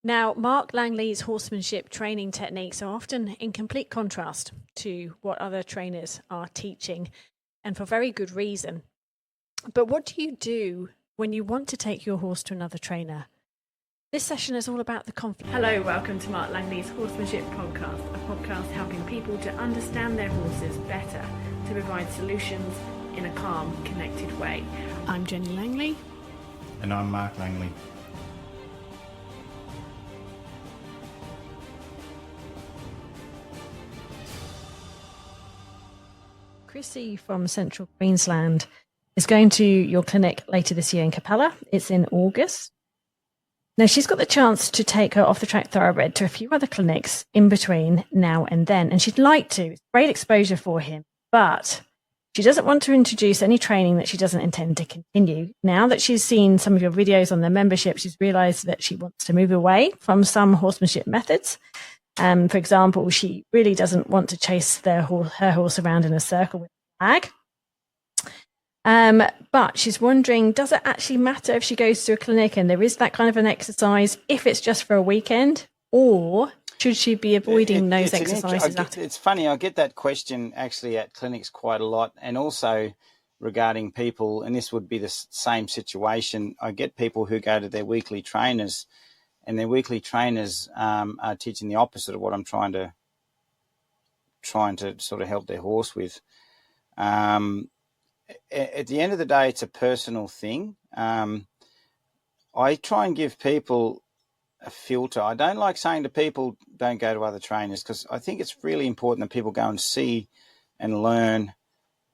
Now, Mark Langley's horsemanship training techniques are often in complete contrast to what other trainers are teaching, and for very good reason. But what do you do when you want to take your horse to another trainer? This session is all about the conflict. Hello, welcome to Mark Langley's Horsemanship Podcast, a podcast helping people to understand their horses better, to provide solutions in a calm, connected way. I'm Jenny Langley. And I'm Mark Langley. Chrissy from Central Queensland is going to your clinic later this year in Capella. It's in August. Now, she's got the chance to take her off-the-track thoroughbred to a few other clinics in between now and then, and she'd like to. It's great exposure for him, but she doesn't want to introduce any training that she doesn't intend to continue. Now that she's seen some of your videos on their membership, she's realised that she wants to move away from some horsemanship methods. For example, she really doesn't want to chase her horse around in a circle with a flag. But she's wondering, does it actually matter if she goes to a clinic and there is that kind of an exercise, if it's just for a weekend, or should she be avoiding those exercises? It's funny, I get that question actually at clinics quite a lot, and also regarding people, and this would be the same situation. I get people who go to their weekly trainers, and their weekly trainers are teaching the opposite of what I'm trying to sort of help their horse with. At the end of the day, it's a personal thing. I try and give people a filter. I don't like saying to people, don't go to other trainers, because I think it's really important that people go and see and learn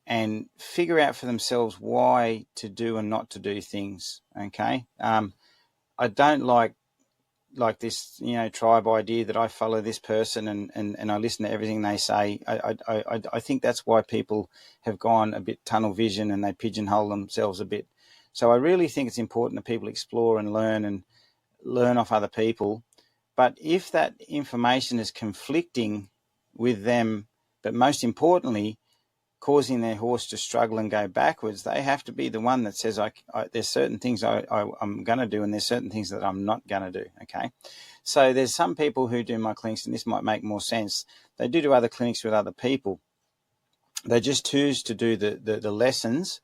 and figure out for themselves why to do and not to do things, okay? I don't like this, tribe idea that I follow this person and I listen to everything they say. I think that's why people have gone a bit tunnel vision and they pigeonhole themselves a bit. So I really think it's important that people explore and learn off other people. But if that information is conflicting with them, but most importantly, causing their horse to struggle and go backwards, they have to be the one that says, there's certain things I'm going to do and there's certain things that I'm not going to do, okay? So there's some people who do my clinics, and this might make more sense. They do other clinics with other people. They just choose to do the lessons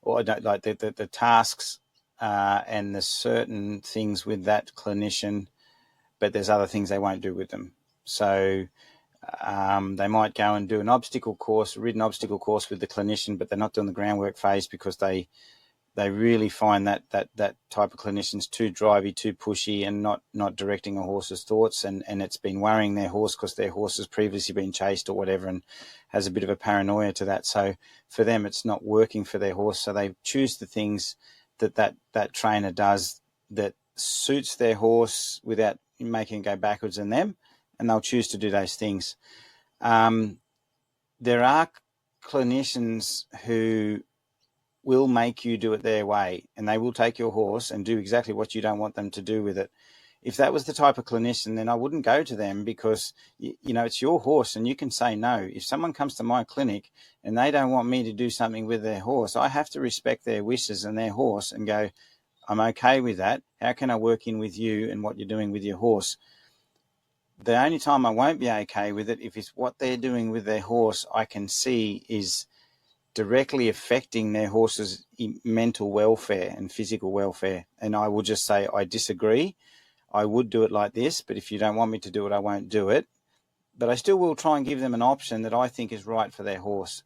or like the tasks and the certain things with that clinician, but there's other things they won't do with them. So they might go and do a written obstacle course with the clinician, but they're not doing the groundwork phase because they really find that type of clinician's too drivey, too pushy, and not directing a horse's thoughts, and it's been worrying their horse because their horse has previously been chased or whatever and has a bit of a paranoia to that. So for them, it's not working for their horse. So they choose the things that trainer does that suits their horse without making it go backwards in them, and they'll choose to do those things. There are clinicians who will make you do it their way, and they will take your horse and do exactly what you don't want them to do with it. If that was the type of clinician, then I wouldn't go to them, because it's your horse and you can say no. If someone comes to my clinic and they don't want me to do something with their horse, I have to respect their wishes and their horse and go, I'm okay with that. How can I work in with you and what you're doing with your horse? The only time I won't be okay with it, if it's what they're doing with their horse I can see is directly affecting their horse's mental welfare and physical welfare. And I will just say, I disagree. I would do it like this, but if you don't want me to do it, I won't do it. But I still will try and give them an option that I think is right for their horse.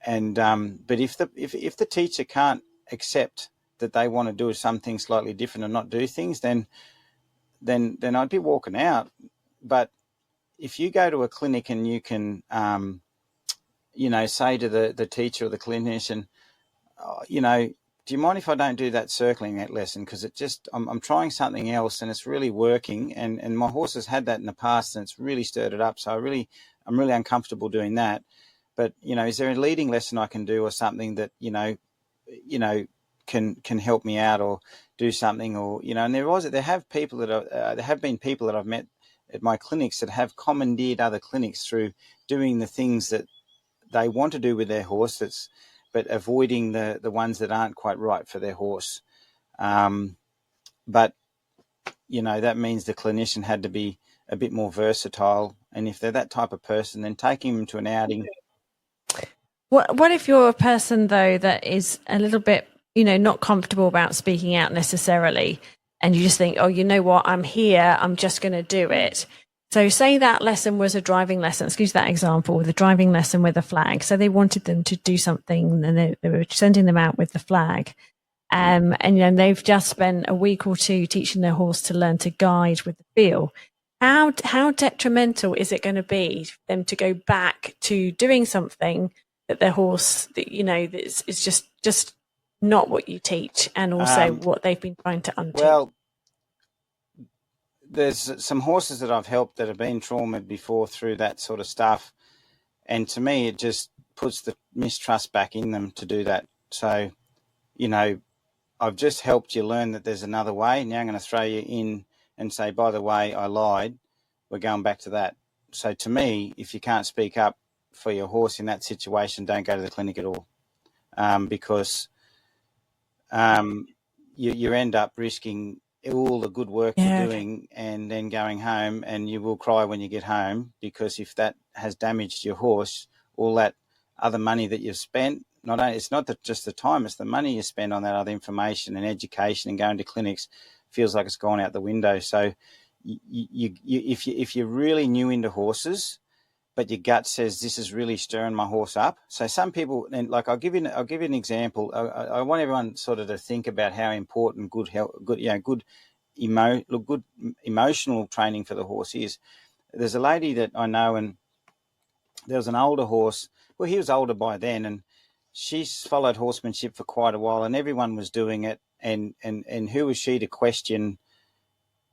And but if the teacher can't accept that they want to do something slightly different and not do things, then I'd be walking out. But if you go to a clinic and you can, say to the teacher or the clinician, do you mind if I don't do that circling that lesson? Because I'm trying something else and it's really working. And my horse has had that in the past and it's really stirred it up. So I'm really uncomfortable doing that. But, is there a leading lesson I can do or something that, can help me out or do something? Or, and there have been people that I've met at my clinics that have commandeered other clinics through doing the things that they want to do with their horse, but avoiding the ones that aren't quite right for their horse. But that means the clinician had to be a bit more versatile. And if they're that type of person, then taking them to an outing. What if you're a person though that is a little bit, not comfortable about speaking out necessarily, and you just think, oh, you know what, I'm here, I'm just going to do it. So say that lesson was a driving lesson. Excuse that example, with a driving lesson with a flag. So they wanted them to do something, and they were sending them out with the flag. And they've just spent a week or two teaching their horse to learn to guide with the feel. How detrimental is it going to be for them to go back to doing something that their horse, is just not what you teach, and also what they've been trying to unteach? Well, there's some horses that I've helped that have been traumatized before through that sort of stuff, and to me, it just puts the mistrust back in them to do that. So, I've just helped you learn that there's another way. Now I'm going to throw you in and say, by the way, I lied. We're going back to that. So to me, if you can't speak up for your horse in that situation, don't go to the clinic at all, because you end up risking all the good work you're doing and then going home, and you will cry when you get home, because if that has damaged your horse, all that other money that you've spent, it's not just the time, it's the money you spend on that other information and education and going to clinics, feels like it's gone out the window. So if you're really new into horses, but your gut says this is really stirring my horse up. So some people, and like I'll give you an example. I want everyone sort of to think about how important good emotional training for the horse is. There's a lady that I know, and there was an older horse. Well, he was older by then, and she's followed horsemanship for quite a while, and everyone was doing it. And who was she to question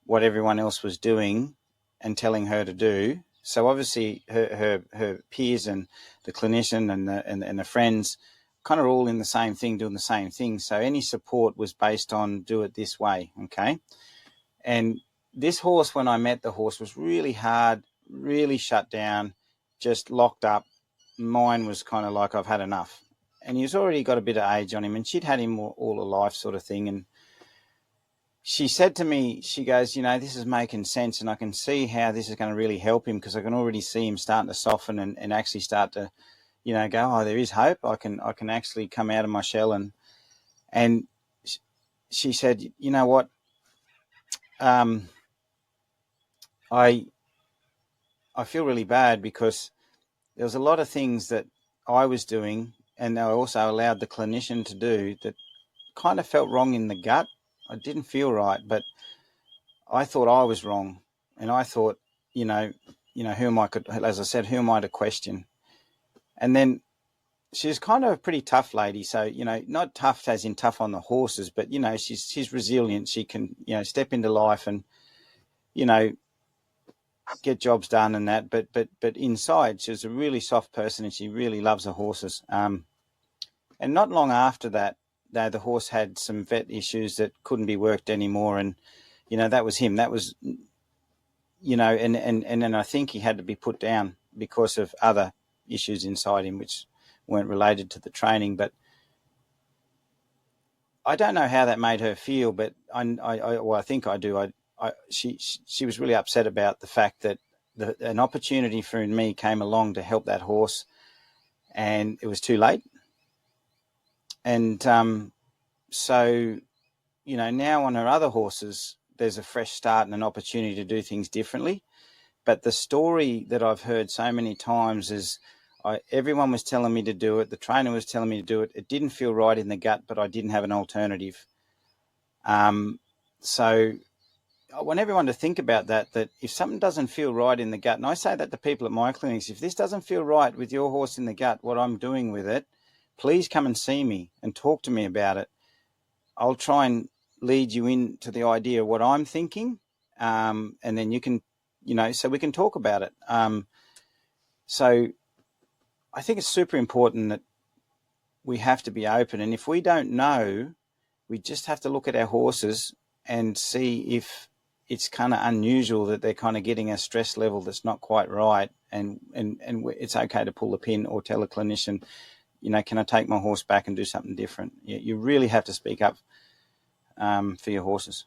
what everyone else was doing and telling her to do? So obviously her peers and the clinician and the friends kind of all in the same thing, doing the same thing. So any support was based on do it this way, okay? And this horse, when I met the horse, was really hard, really shut down, just locked up. Mine was kind of like, I've had enough. And he's already got a bit of age on him, and she'd had him all her life sort of thing. And she said to me, she goes, this is making sense, and I can see how this is going to really help him, because I can already see him starting to soften and actually start to, go, oh, there is hope. I can actually come out of my shell. And she said, you know what? I feel really bad, because there was a lot of things that I was doing, and I also allowed the clinician to do, that kind of felt wrong in the gut. I didn't feel right, but I thought I was wrong, and I thought, who am I? As I said, who am I to question? And then she's kind of a pretty tough lady, so not tough as in tough on the horses, but she's resilient. She can step into life and get jobs done and that. But inside, she's a really soft person, and she really loves her horses. And not long after that, the horse had some vet issues that couldn't be worked anymore, and that was him. That was, and then I think he had to be put down because of other issues inside him, which weren't related to the training. But I don't know how that made her feel, but I think I do. She was really upset about the fact that an opportunity for me came along to help that horse, and it was too late. And so, now on her other horses, there's a fresh start and an opportunity to do things differently. But the story that I've heard so many times is everyone was telling me to do it. The trainer was telling me to do it. It didn't feel right in the gut, but I didn't have an alternative. So I want everyone to think about that if something doesn't feel right in the gut, and I say that to people at my clinics, if this doesn't feel right with your horse in the gut, what I'm doing with it, please come and see me and talk to me about it. I'll try and lead you into the idea of what I'm thinking, and then you can, so we can talk about it. So I think it's super important that we have to be open, and if we don't know, we just have to look at our horses and see if it's kind of unusual that they're kind of getting a stress level that's not quite right, and it's okay to pull the pin or tell a clinician, can I take my horse back and do something different? You really have to speak up for your horses.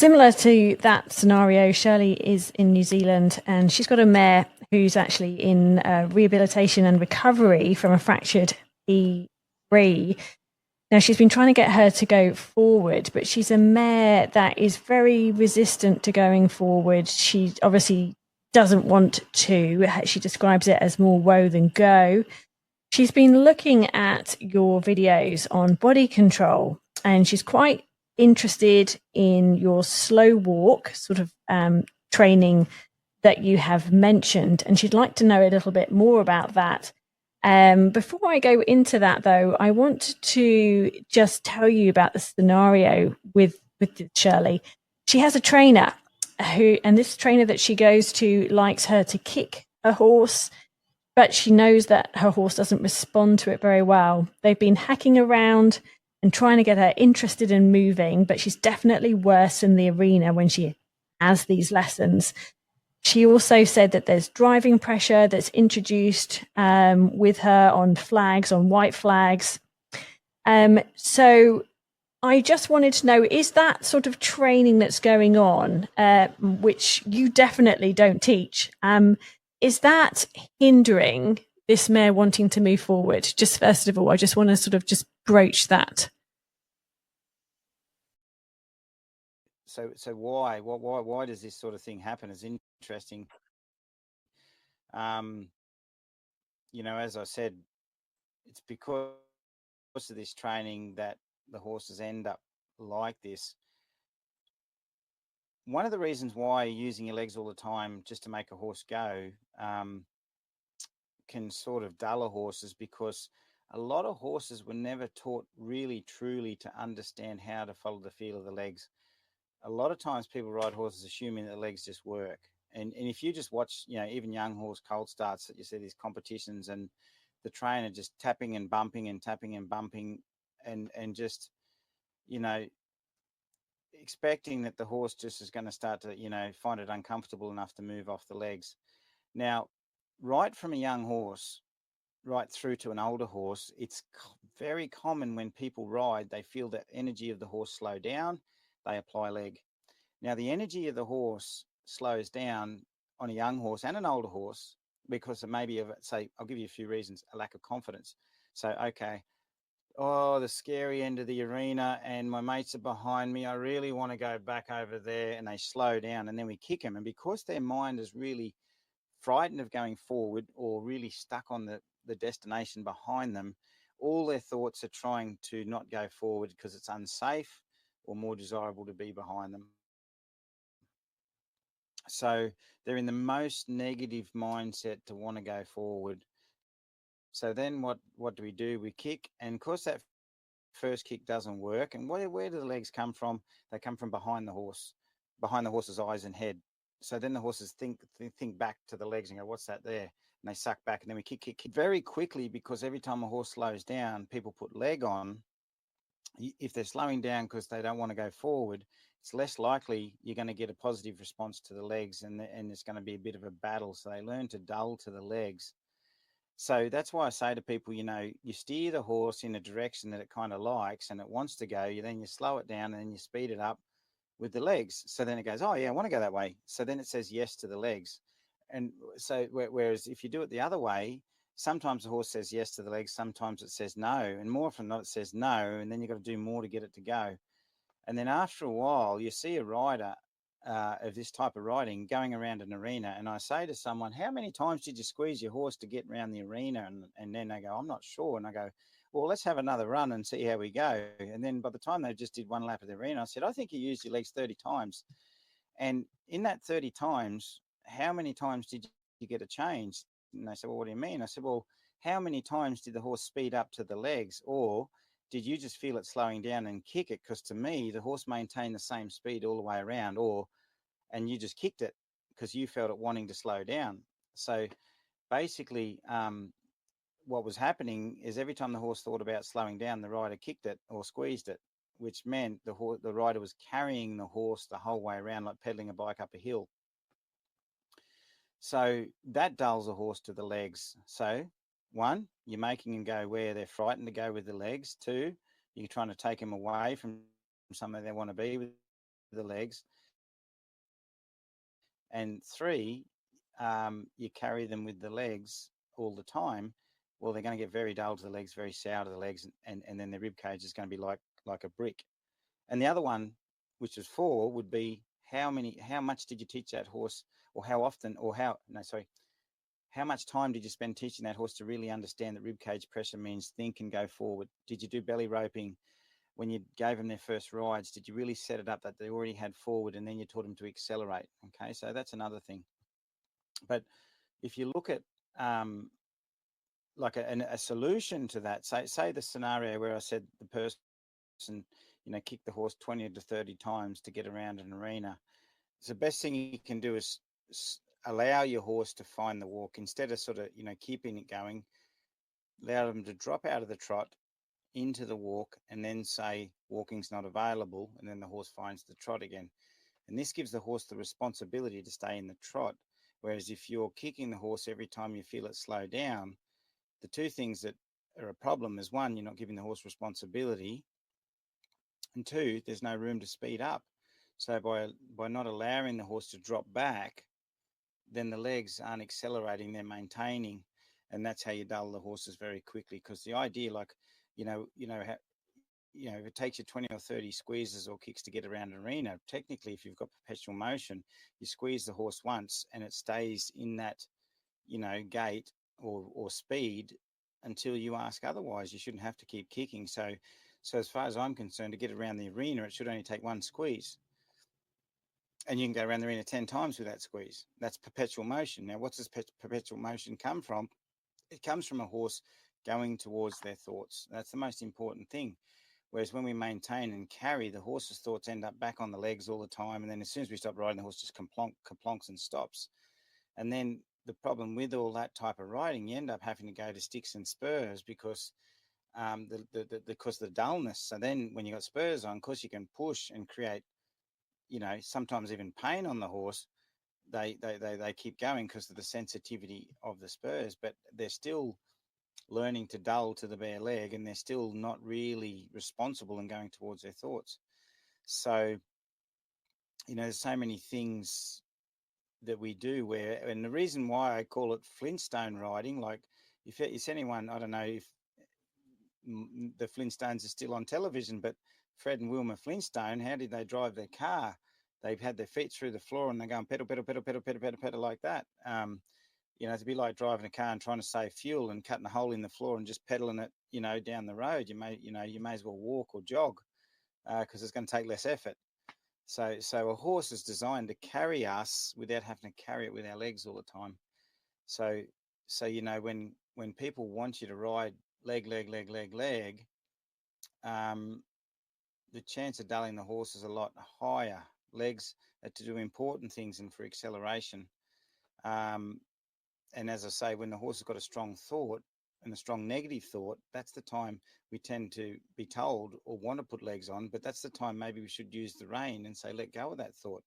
Similar to that scenario, Shirley is in New Zealand and she's got a mare who's actually in rehabilitation and recovery from a fractured E3. Now, she's been trying to get her to go forward, but she's a mare that is very resistant to going forward. She obviously doesn't want to. She describes it as more woe than go. She's been looking at your videos on body control and she's quite interested in your slow walk sort of training that you have mentioned. And she'd like to know a little bit more about that. Before I go into that, though, I want to just tell you about the scenario with Shirley. She has a trainer and this trainer that she goes to likes her to kick a horse, but she knows that her horse doesn't respond to it very well. They've been hacking around and trying to get her interested in moving, but she's definitely worse in the arena when she has these lessons. She also said that there's driving pressure that's introduced with her on flags, on white flags. So I just wanted to know, is that sort of training that's going on, which you definitely don't teach, is that hindering this mare wanting to move forward? Just first of all, I just want to sort of just broach that. So why does this sort of thing happen? It's interesting. As I said, it's because of this training that the horses end up like this. One of the reasons why using your legs all the time just to make a horse go can sort of dull a horse is because a lot of horses were never taught really truly to understand how to follow the feel of the legs. A lot of times people ride horses assuming that the legs just work. And if you just watch, even young horse colt starts that you see these competitions and the trainer just tapping and bumping and tapping and bumping and just, expecting that the horse just is going to start to, find it uncomfortable enough to move off the legs. Now, right from a young horse, right through to an older horse, it's very common when people ride, they feel that energy of the horse slow down, they apply leg. Now, the energy of the horse slows down on a young horse and an older horse because of maybe of, say, I'll give you a few reasons, a lack of confidence. So, okay, the scary end of the arena and my mates are behind me. I really want to go back over there, and they slow down and then we kick them. And because their mind is really frightened of going forward or really stuck on the destination behind them, all their thoughts are trying to not go forward because it's unsafe or more desirable to be behind them. So they're in the most negative mindset to want to go forward. So then what do? We kick, and of course that first kick doesn't work. And where do the legs come from? They come from behind the horse, behind the horse's eyes and head. So then the horses think back to the legs and go, what's that there? And they suck back, and then we kick very quickly, because every time a horse slows down, people put leg on. If they're slowing down because they don't want to go forward, it's less likely you're going to get a positive response to the legs, and it's going to be a bit of a battle. So they learn to dull to the legs. So that's why I say to people, you steer the horse in a direction that it kind of likes and it wants to go. Then you slow it down and then you speed it up with the legs. So then it goes, oh yeah, I want to go that way. So then it says yes to the legs. And so whereas if you do it the other way, sometimes the horse says yes to the legs, sometimes it says no, and more often than not it says no, and then you've got to do more to get it to go. And then after a while, you see a rider of this type of riding going around an arena, and I say to someone, how many times did you squeeze your horse to get around the arena? And then they go, I'm not sure. And I go, well, let's have another run and see how we go. And then by the time they just did one lap of the arena, I said, I think you used your legs 30 times. And in that 30 times, how many times did you get a change? And they said, well, what do you mean? I said, well, how many times did the horse speed up to the legs, or did you just feel it slowing down and kick it? Because to me, the horse maintained the same speed all the way around, and you just kicked it because you felt it wanting to slow down. So basically, what was happening is every time the horse thought about slowing down, the rider kicked it or squeezed it, which meant the rider was carrying the horse the whole way around, like pedaling a bike up a hill. So that dulls a horse to the legs. So one, you're making them go where they're frightened to go with the legs. Two, you're trying to take them away from somewhere they want to be with the legs. And 3, you carry them with the legs all the time, well, they're going to get very dull to the legs, very sour to the legs, and then their rib cage is going to be like a brick. And the other one, which is 4, would be how much did you teach that horse, or how often, or how much time did you spend teaching that horse to really understand that rib cage pressure means think and go forward? Did you do belly roping when you gave them their first rides? Did you really set it up that they already had forward, and then you taught them to accelerate? Okay, so that's another thing. But if you look at like a solution to that, say the scenario where I said the person, kick the horse 20 to 30 times to get around an arena. So the best thing you can do is allow your horse to find the walk instead of sort of, keeping it going. Allow them to drop out of the trot into the walk and then say walking's not available, and then the horse finds the trot again. And this gives the horse the responsibility to stay in the trot. Whereas if you're kicking the horse every time you feel it slow down, the two things that are a problem is, 1, you're not giving the horse responsibility, and 2, there's no room to speed up. So by not allowing the horse to drop back, then the legs aren't accelerating, they're maintaining, and that's how you dull the horses very quickly. Because the idea, like, if it takes you 20 or 30 squeezes or kicks to get around an arena, technically, if you've got perpetual motion, you squeeze the horse once and it stays in that, gait or speed until you ask otherwise. You shouldn't have to keep kicking. So as far as I'm concerned, to get around the arena, it should only take 1 squeeze. And you can go around the arena 10 times with that squeeze. That's perpetual motion. Now, what does perpetual motion come from? It comes from a horse going towards their thoughts. That's the most important thing. Whereas when we maintain and carry, the horse's thoughts end up back on the legs all the time. And then as soon as we stop riding, the horse just kaplonks and stops. And then the problem with all that type of riding, you end up having to go to sticks and spurs because because of the dullness. So then when you got spurs on, of course you can push and create, sometimes even pain on the horse. They keep going because of the sensitivity of the spurs, but they're still learning to dull to the bare leg, and they're still not really responsible and going towards their thoughts. So, there's so many things that we do and the reason why I call it Flintstone riding, like if anyone, I don't know if the Flintstones are still on television, but Fred and Wilma Flintstone, how did they drive their car? They've had their feet through the floor and they're going pedal, pedal, pedal, pedal, pedal, pedal, pedal like that. It's a bit like driving a car and trying to save fuel and cutting a hole in the floor and just pedaling it, down the road. You may as well walk or jog because it's going to take less effort. So a horse is designed to carry us without having to carry it with our legs all the time. So when people want you to ride leg, the chance of dulling the horse is a lot higher. Legs are to do important things and for acceleration. And as I say, when the horse has got a strong thought and a strong negative thought, that's the time we tend to be told or want to put legs on, but that's the time maybe we should use the rein and say, let go of that thought.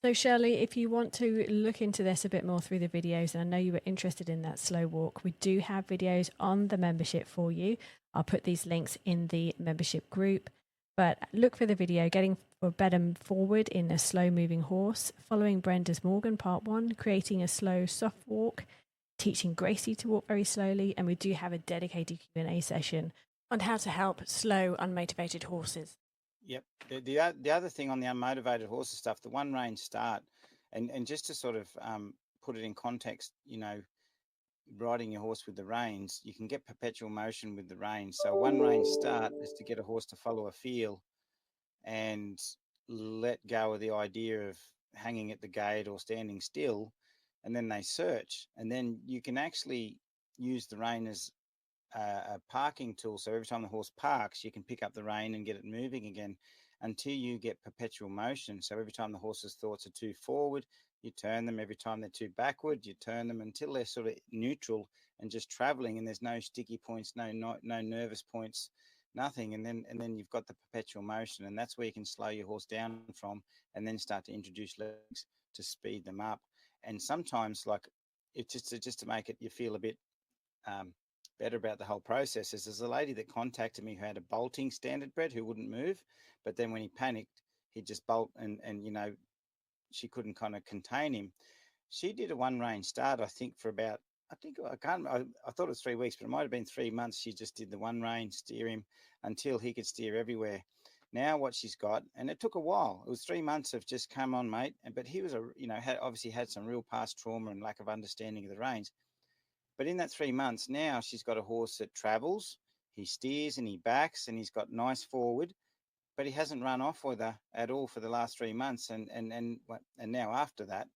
So, Shirley, if you want to look into this a bit more through the videos, and I know you were interested in that slow walk, we do have videos on the membership for you. I'll put these links in the membership group. But look for the video, Getting for Better Forward in a Slow Moving Horse, following Brenda's Morgan, part 1, creating a slow, soft walk, teaching Gracie to walk very slowly, and we do have a dedicated Q&A session on how to help slow, unmotivated horses. Yep. The other thing on the unmotivated horses stuff, the one rein start, and just to sort of put it in context, riding your horse with the reins, you can get perpetual motion with the reins. So one rein start is to get a horse to follow a feel and let go of the idea of hanging at the gate or standing still, and then they search. And then you can actually use the rein as a parking tool. So every time the horse parks, you can pick up the rein and get it moving again until you get perpetual motion. So every time the horse's thoughts are too forward, you turn them. Every time they're too backward, you turn them until they're sort of neutral and just traveling, and there's no sticky points, no nervous points, nothing. And then you've got the perpetual motion, and that's where you can slow your horse down from and then start to introduce legs to speed them up. And sometimes, like, it's just to make it you feel a bit better about the whole process is there's a lady that contacted me who had a bolting standard bred who wouldn't move, but then when he panicked, he'd just bolt, and she couldn't kind of contain him. She did a one range start, I think, for about, I thought it was 3 weeks, but it might have been 3 months. She just did the one range, steer him until he could steer everywhere. Now what she's got, and it took a while. It was 3 months of just come on, mate. But he was obviously had some real past trauma and lack of understanding of the reins. But in that 3 months, now she's got a horse that travels, he steers and he backs, and he's got nice forward, but he hasn't run off with her at all for the last 3 months. And now after that,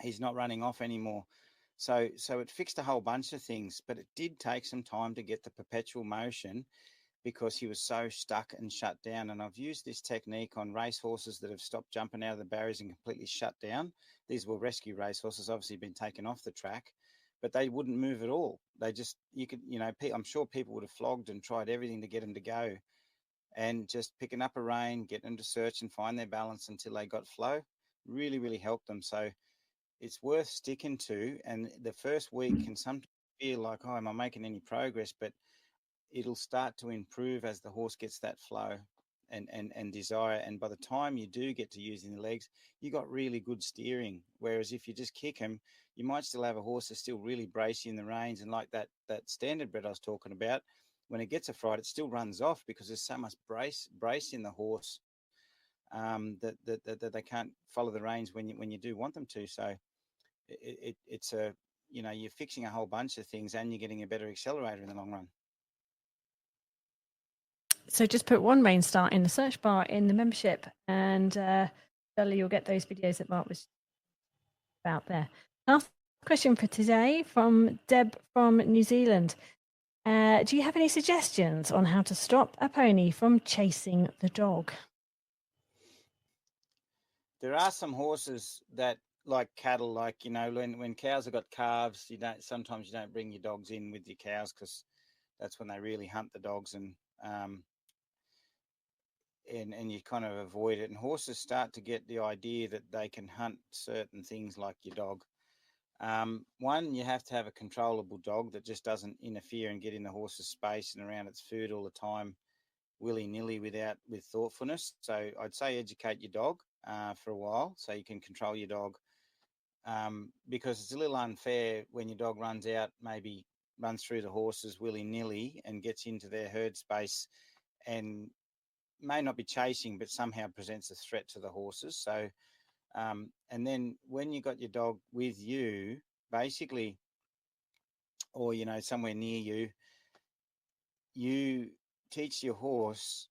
he's not running off anymore. So it fixed a whole bunch of things, but it did take some time to get the perpetual motion because he was so stuck and shut down. And I've used this technique on race horses that have stopped jumping out of the barriers and completely shut down. These were rescue race horses, obviously been taken off the track, but they wouldn't move at all. They just, I'm sure people would have flogged and tried everything to get them to go, and just picking up a rein, getting them to search and find their balance until they got flow really, really helped them. So it's worth sticking to. And the first week can sometimes feel like, oh, am I making any progress? But it'll start to improve as the horse gets that flow and desire. And by the time you do get to using the legs, you got really good steering. Whereas if you just kick him, you might still have a horse that's still really bracing the reins. And like that standard bred I was talking about, when it gets a fright, it still runs off because there's so much brace in the horse that they can't follow the reins when you do want them to. So it's you're fixing a whole bunch of things and you're getting a better accelerator in the long run. So just put one rein start in the search bar in the membership, and you'll get those videos that Mark was about there. Last question for today from Deb from New Zealand. Do you have any suggestions on how to stop a pony from chasing the dog? There are some horses that, like cattle, like, when cows have got calves, sometimes you don't bring your dogs in with your cows because that's when they really hunt the dogs, and you kind of avoid it. And horses start to get the idea that they can hunt certain things like your dog. One, you have to have a controllable dog that just doesn't interfere and get in the horse's space and around its food all the time, willy-nilly with thoughtfulness. So I'd say educate your dog for a while so you can control your dog, because it's a little unfair when your dog runs out, maybe runs through the horses willy-nilly and gets into their herd space and may not be chasing but somehow presents a threat to the horses. So and then when you got your dog with you, basically, or somewhere near you, you teach your horse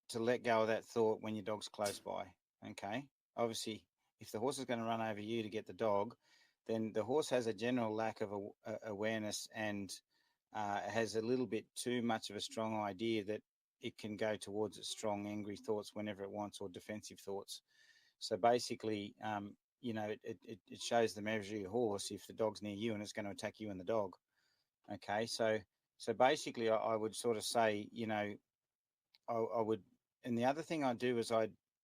to let go of that thought when your dog's close by. Okay, obviously if the horse is going to run over you to get the dog, then the horse has a general lack of awareness and has a little bit too much of a strong idea that it can go towards its strong angry thoughts whenever it wants, or defensive thoughts. So basically, it shows the measure of your horse if the dog's near you and it's going to attack you and the dog. Okay, so basically, I would sort of say, I would, and the other thing I'd do is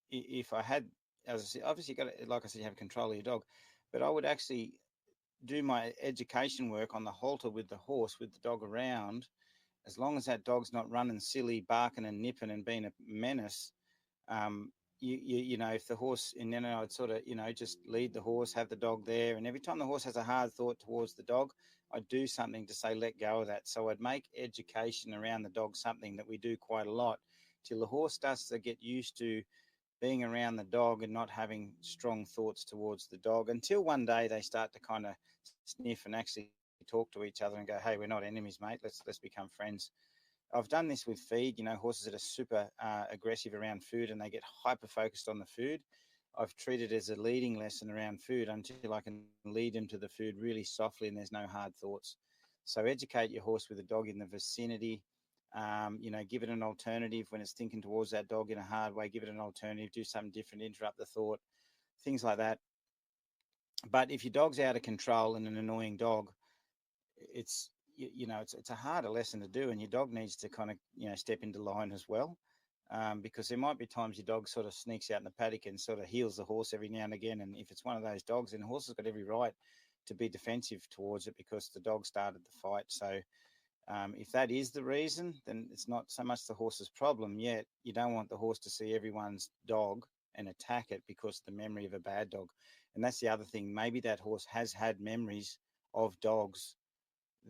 if I had, as I said, obviously like I said, you have control of your dog, but I would actually do my education work on the halter with the horse, with the dog around, as long as that dog's not running silly, barking and nipping and being a menace. If the horse, and then I'd sort of, just lead the horse, have the dog there. And every time the horse has a hard thought towards the dog, I'd do something to say, let go of that. So I'd make education around the dog something that we do quite a lot till the horse starts to get used to being around the dog and not having strong thoughts towards the dog, until one day they start to kind of sniff and actually talk to each other and go, hey, we're not enemies, mate. Let's become friends. I've done this with feed, horses that are super aggressive around food and they get hyper focused on the food. I've treated it as a leading lesson around food until I can lead them to the food really softly and there's no hard thoughts. So educate your horse with a dog in the vicinity. Give it an alternative when it's thinking towards that dog in a hard way. Give it an alternative, do something different, interrupt the thought, things like that. But if your dog's out of control and an annoying dog, it's a harder lesson to do, and your dog needs to kind of step into line as well, because there might be times your dog sort of sneaks out in the paddock and sort of heels the horse every now and again, and if it's one of those dogs, then the horse has got every right to be defensive towards it because the dog started the fight. So If that is the reason, then it's not so much the horse's problem, yet you don't want the horse to see everyone's dog and attack it because of the memory of a bad dog. And that's the other thing. Maybe that horse has had memories of dogs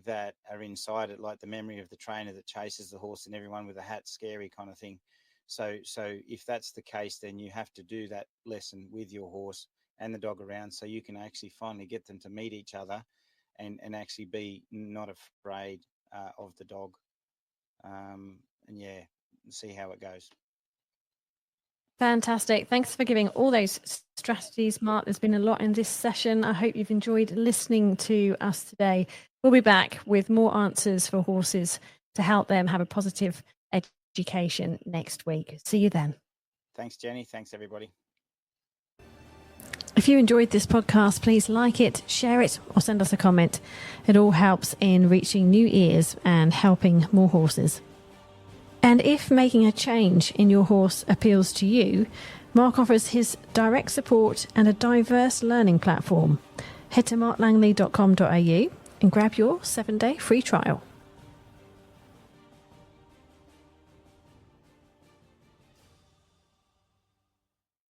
that are inside it, like the memory of the trainer that chases the horse and everyone with a hat, scary kind of thing. So if that's the case, then you have to do that lesson with your horse and the dog around, so you can actually finally get them to meet each other and actually be not afraid of the dog. And yeah, see how it goes. Fantastic. Thanks for giving all those strategies, Mark. There's been a lot in this session. I hope you've enjoyed listening to us today. We'll be back with more answers for horses to help them have a positive education next week. See you then. Thanks, Jenny. Thanks, everybody. If you enjoyed this podcast, please like it, share it, or send us a comment. It all helps in reaching new ears and helping more horses. And if making a change in your horse appeals to you, Mark offers his direct support and a diverse learning platform. Head to marklangley.com.au and grab your 7-day free trial.